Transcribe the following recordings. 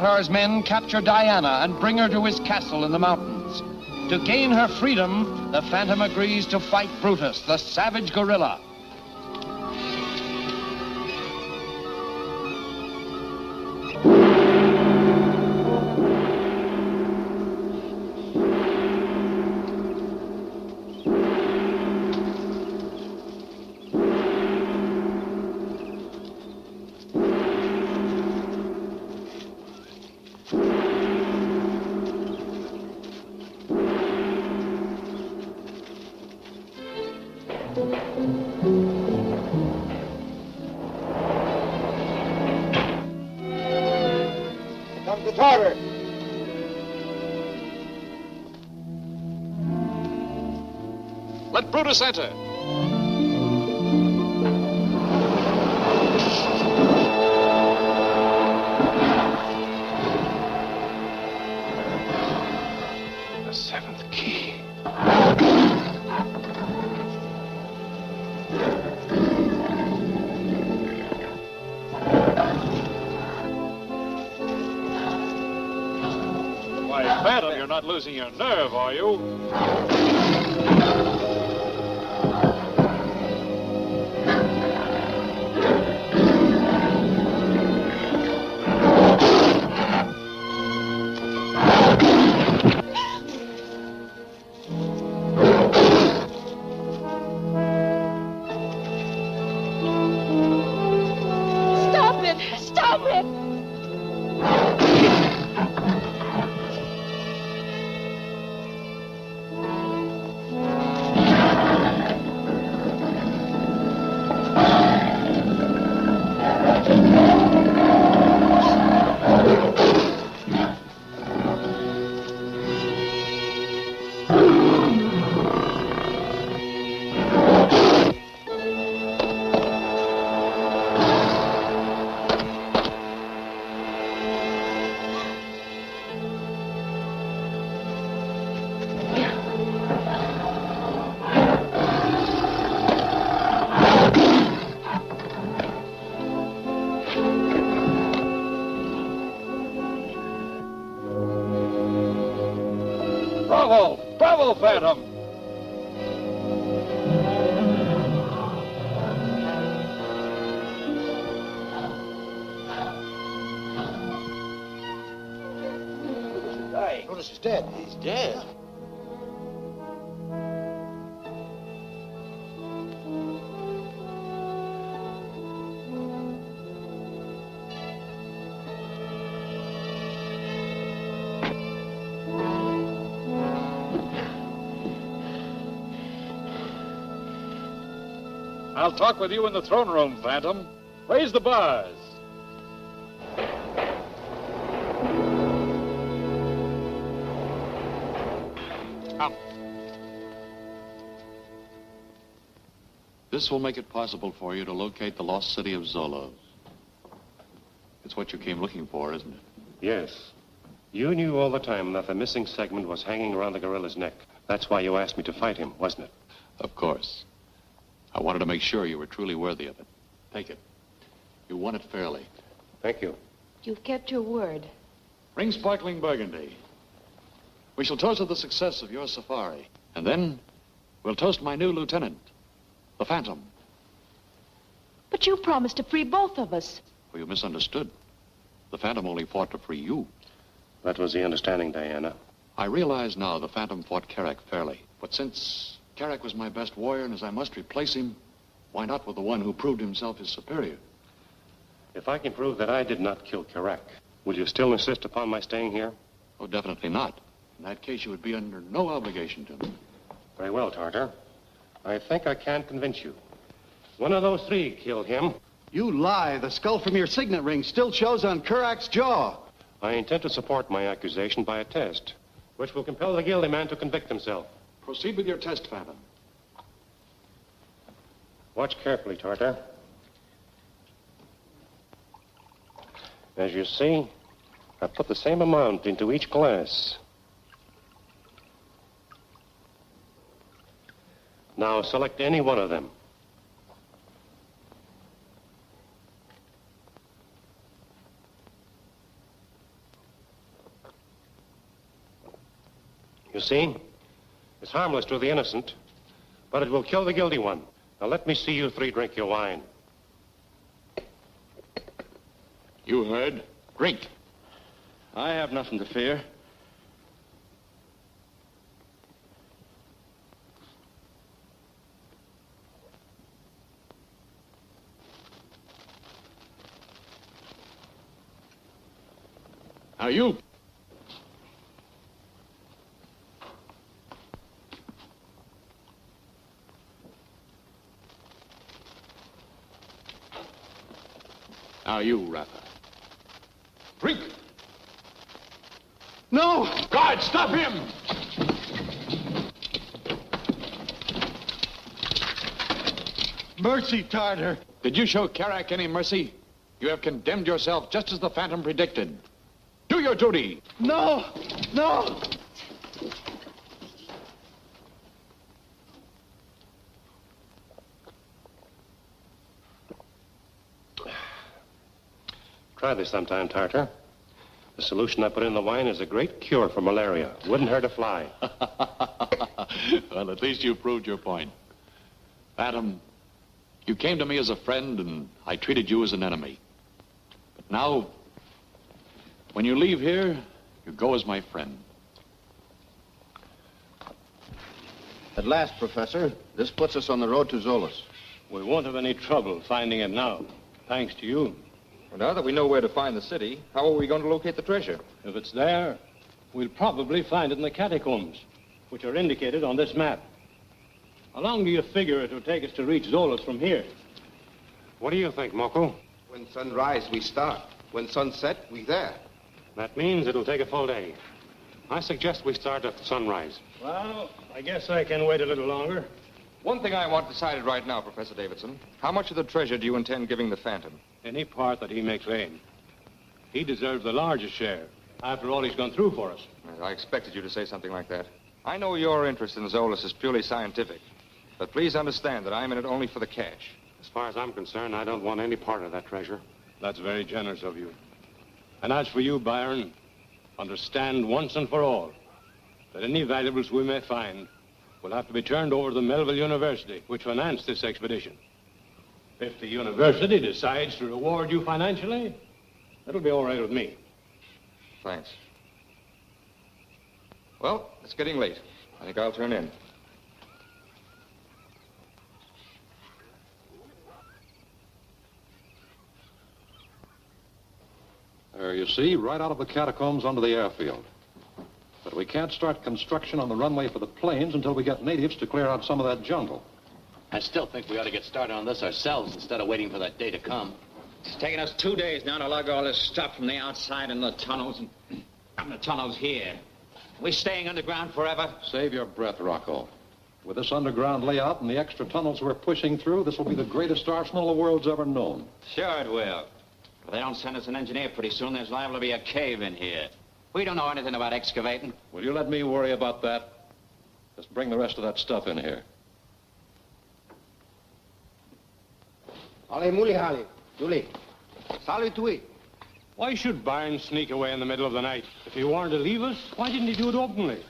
Tartar's men capture Diana and bring her to his castle in the mountains. To gain her freedom, the Phantom agrees to fight Brutus, the savage gorilla. Let Brutus enter. The seventh key. Why, Phantom, you're not losing your nerve, are you? Bravo, Phantom! Brutus is dead. He's dead? I'll talk with you in the throne room, Phantom. Raise the bars. Come. This will make it possible for you to locate the lost city of Zoloz. It's what you came looking for, isn't it? Yes. You knew all the time that the missing segment was hanging around the gorilla's neck. That's why you asked me to fight him, wasn't it? Of course. I wanted to make sure you were truly worthy of it. Take it. You won it fairly. Thank you. You've kept your word. Bring sparkling burgundy. We shall toast to the success of your safari. And then we'll toast my new lieutenant, the Phantom. But you promised to free both of us. Well, you misunderstood. The Phantom only fought to free you. That was the understanding, Diana. I realize now the Phantom fought Carrack fairly. But since Carrack was my best warrior, and as I must replace him, why not with the one who proved himself his superior? If I can prove that I did not kill Carrack, will you still insist upon my staying here? Oh, definitely not. In that case, you would be under no obligation to me. Very well, Tartar. I think I can convince you. One of those three killed him. You lie. The skull from your signet ring still shows on Carrack's jaw. I intend to support my accusation by a test, which will compel the guilty man to convict himself. Proceed with your test, Phantom. Watch carefully, Tartar. As you see, I put the same amount into each glass. Now select any one of them. You see? It's harmless to the innocent, but it will kill the guilty one. Now let me see you three drink your wine. You heard. Drink. I have nothing to fear. Now you. Now you, Rapper. Drink! No! Guard, stop him! Mercy, Tartar. Did you show Karak any mercy? You have condemned yourself just as the Phantom predicted. Do your duty! No! No! Try this sometime, Tartar. The solution I put in the wine is a great cure for malaria. Wouldn't hurt a fly. Well, at least you proved your point. Phantom, you came to me as a friend, and I treated you as an enemy. But now, when you leave here, you go as my friend. At last, Professor, this puts us on the road to Zoloz. We won't have any trouble finding it now, thanks to you. Well, now that we know where to find the city, how are we going to locate the treasure? If it's there, we'll probably find it in the catacombs, which are indicated on this map. How long do you figure it will take us to reach Zoloz from here? What do you think, Moko? When sunrise, we start. When sunset, we there. That means it'll take a full day. I suggest we start at sunrise. Well, I guess I can wait a little longer. One thing I want decided right now, Professor Davidson. How much of the treasure do you intend giving the Phantom? Any part that he may claim. He deserves the largest share, after all he's gone through for us. I expected you to say something like that. I know your interest in Zoloz is purely scientific, but please understand that I'm in it only for the cash. As far as I'm concerned, I don't want any part of that treasure. That's very generous of you. And as for you, Byron, understand once and for all that any valuables we may find will have to be turned over to the Melville University, which financed this expedition. If the university decides to reward you financially, that'll be all right with me. Thanks. Well, it's getting late. I think I'll turn in. There, you see, right out of the catacombs onto the airfield. But we can't start construction on the runway for the planes until we get natives to clear out some of that jungle. I still think we ought to get started on this ourselves instead of waiting for that day to come. It's taken us 2 days now to lug all this stuff from the outside in the tunnels and from the tunnels here. Are we staying underground forever? Save your breath, Rocco. With this underground layout and the extra tunnels we're pushing through, this will be the greatest arsenal the world's ever known. Sure it will. If they don't send us an engineer pretty soon, there's liable to be a cave in here. We don't know anything about excavating. Will you let me worry about that? Just bring the rest of that stuff in here. Ale muli hali, Julie. Salve tui. Why should Byron sneak away in the middle of the night? If he wanted to leave us, why didn't he do it openly?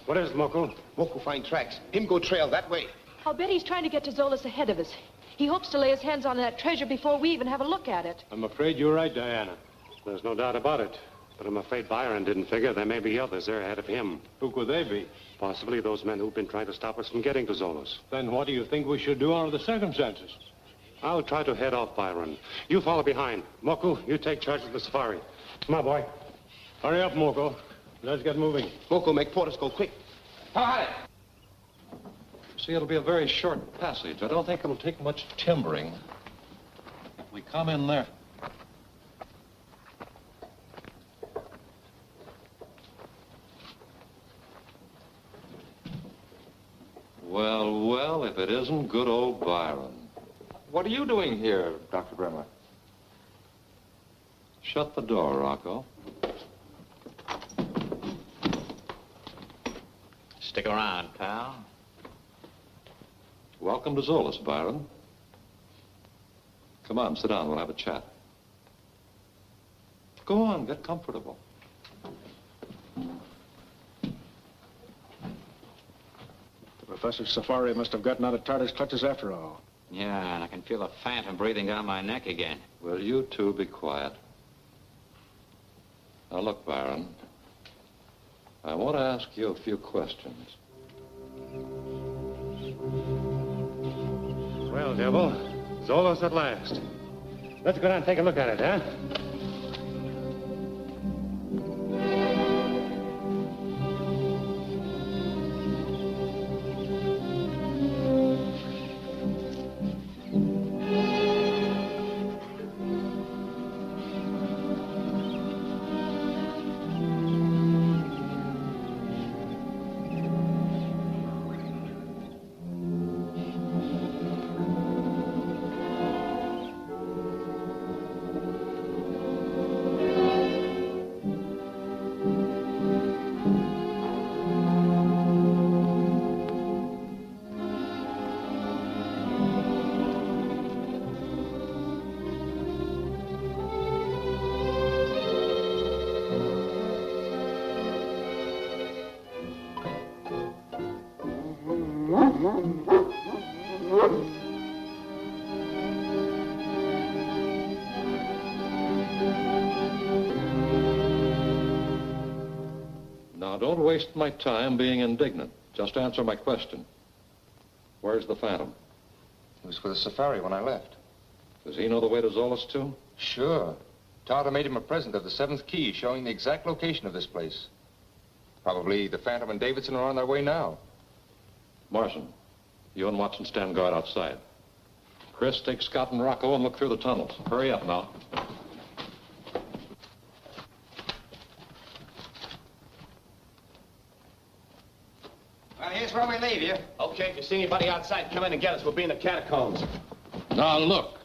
What is it, Moko? Moko find tracks. Him go trail that way. I'll bet he's trying to get to Zoloz ahead of us. He hopes to lay his hands on that treasure before we even have a look at it. I'm afraid you're right, Diana. There's no doubt about it. But I'm afraid Byron didn't figure there may be others there ahead of him. Who could they be? Possibly those men who've been trying to stop us from getting to Zoloz. Then what do you think we should do under the circumstances? I'll try to head off Byron. You follow behind. Moko, you take charge of the safari. Come on, boy. Hurry up, Moko. Let's get moving. Moko, make Portis go quick. Hi. See, it'll be a very short passage. I don't think it'll take much timbering. If we come in there. Well, well, if it isn't good old Byron. What are you doing here, Dr. Bremmer? Shut the door, Rocco. Stick around, pal. Welcome to Zoloz, Byron. Come on, sit down. We'll have a chat. Go on, get comfortable. Professor Safari must have gotten out of Tartar's clutches after all. Yeah, and I can feel the phantom breathing down my neck again. Will you two be quiet? Now, look, Baron. I want to ask you a few questions. Well, Devil, Zoloz at last. Let's go down and take a look at it, huh? Now, don't waste my time being indignant. Just answer my question. Where's the Phantom? He was with the safari when I left. Does he know the way to Zoloz, too? Sure. Tartar made him a present of the 7th key showing the exact location of this place. Probably the Phantom and Davidson are on their way now. Marson, you and Watson stand guard outside. Chris, take Scott and Rocco and look through the tunnels. Hurry up now. Well, here's where we leave you. Okay, if you see anybody outside, come in and get us. We'll be in the catacombs. Now, look.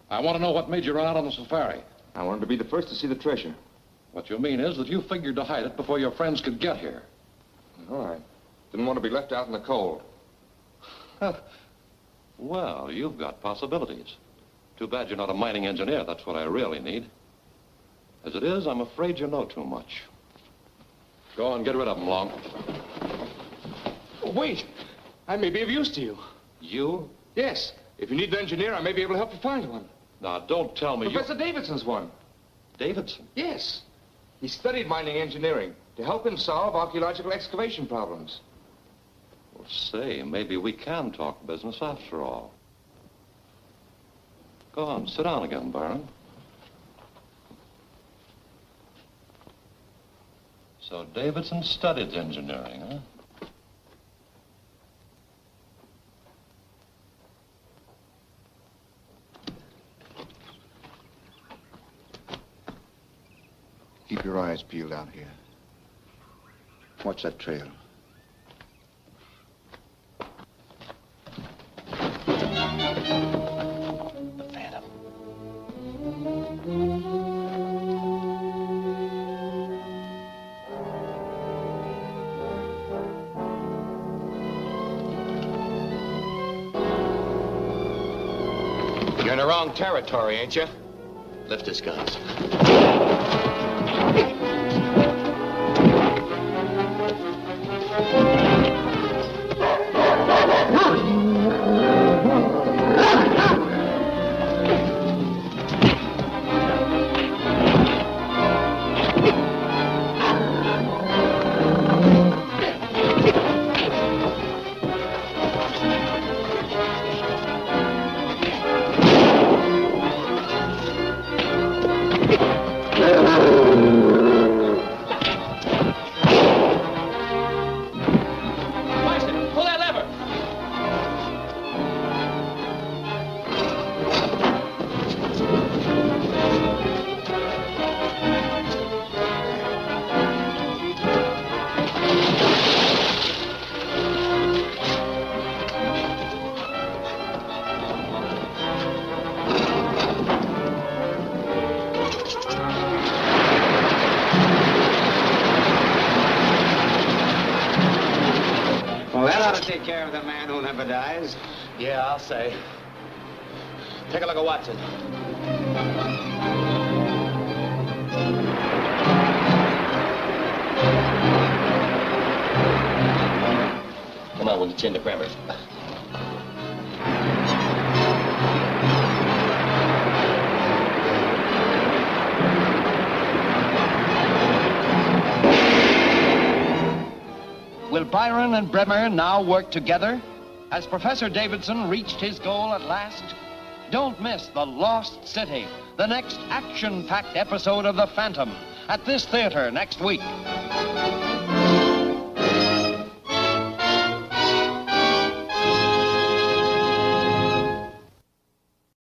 I want to know what made you run out on the safari. I wanted to be the first to see the treasure. What you mean is that you figured to hide it before your friends could get here. All right. Didn't want to be left out in the cold. Well, you've got possibilities. Too bad you're not a mining engineer. That's what I really need. As it is, I'm afraid you know too much. Go on, get rid of them, Long. Oh, wait. I may be of use to you. You? Yes. If you need an engineer, I may be able to help you find one. Now, don't tell me Professor Davidson's one. Davidson? Yes. He studied mining engineering to help him solve archaeological excavation problems. Well, say, maybe we can talk business after all. Go on, sit down again, Baron. So Davidson studied engineering, huh? Keep your eyes peeled out here. Watch that trail. The Phantom. You're in the wrong territory, ain't you? Lift his guns. Take care of the man who never dies. Yeah, I'll say. Take a look at Watson. Come on with the chin to Bremmer. Will Byron and Bremmer now work together? Has Professor Davidson reached his goal at last? Don't miss The Lost City, the next action-packed episode of The Phantom, at this theater next week.